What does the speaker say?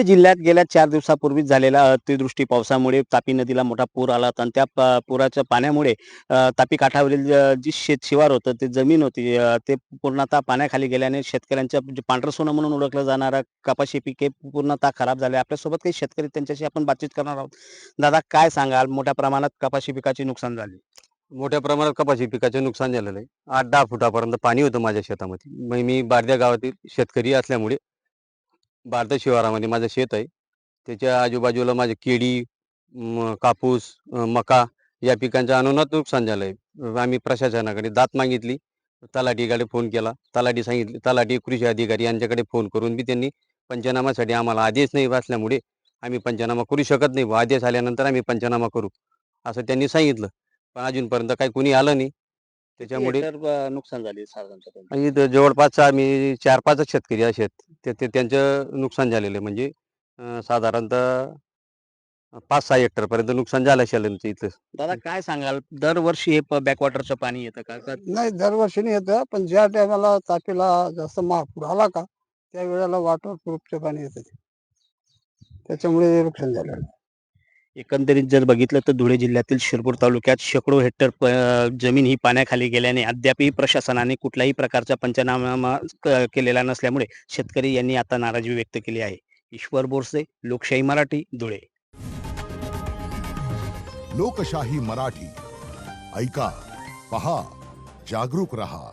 धुळे जिल्ह्यात गेल्या 4 दिवसापूर्वीच झालेल्या अतिवृष्टी पावसामुळे तापी नदीला मोठा पूर आला होता आणि त्या पुराच्या पाण्यामुळे तापी काठावरील जी शेतशिवार होतं, ते जमीन होती ते पूर्णतः पाण्याखाली गेल्याने शेतकऱ्यांच्या जे पांढरं सोनं म्हणून ओळखलं जाणारं कपाशी पिके पूर्णतः खराब झाले. आपल्यासोबत काही शेतकरी त्यांच्याशी आपण बातचीत करणार आहोत. दादा काय सांगाल? मोठ्या प्रमाणात कपाशी पिकाची नुकसान झाली. मोठ्या प्रमाणात कपाशी पिकाचे नुकसान झालेलं आहे. 8-10 फुटापर्यंत पाणी होतं माझ्या शेतामध्ये. मग मी बारद्या गावातील शेतकरी असल्यामुळे बारदा शिवारामध्ये माझं शेत आहे. त्याच्या आजूबाजूला माझी केळी, कापूस, मका या पिकांचं अनुनात नुकसान झालं आहे. आम्ही प्रशासनाकडे दाद मागितली. तलाठीकडे फोन केला. तलाठी, कृषी अधिकारी यांच्याकडे फोन करून बी त्यांनी पंचनामासाठी आम्हाला आदेश नाही असल्यामुळे आम्ही पंचनामा करू शकत नाही. आदेश आल्यानंतर आम्ही पंचनामा करू, असं त्यांनी सांगितलं. पण अजूनपर्यंत काही कोणी आलं नाही. किती त्याच्यामुळे हेक्टर नुकसान झाले साधारणतः? इथं जवळपास आम्ही 4-5 शेतकरी असे आहेत. त्यांचं नुकसान झालेलं आहे. म्हणजे साधारणतः 5-6 हेक्टरपर्यंत नुकसान झालं असेल आमचं इथं. दादा काय सांगाल? दरवर्षी हे बॅकवॉटरचं पाणी येतं का? का नाही, दरवर्षी नाही येतं, पण ज्या टायमाला तापीला जास्त महापूर आला का त्यावेळेला वॉटर प्रूफचे पाणी येतं ते. त्याच्यामुळे हे नुकसान झालं. एकंदरीत जर बघितलं तर धुळे जिल्ह्यातील शिरपूर तालुक्यात शेकडो हेक्टर जमीन ही पाण्याखाली गेल्याने अद्यापही प्रशासनाने कुठल्याही प्रकारचा पंचनामा केलेला नसल्यामुळे शेतकरी यांनी आता नाराजी व्यक्त केली आहे. ईश्वर बोरसे, लोकशाही मराठी, धुळे. लोकशाही मराठी ऐका, पहा, जागरूक रहा.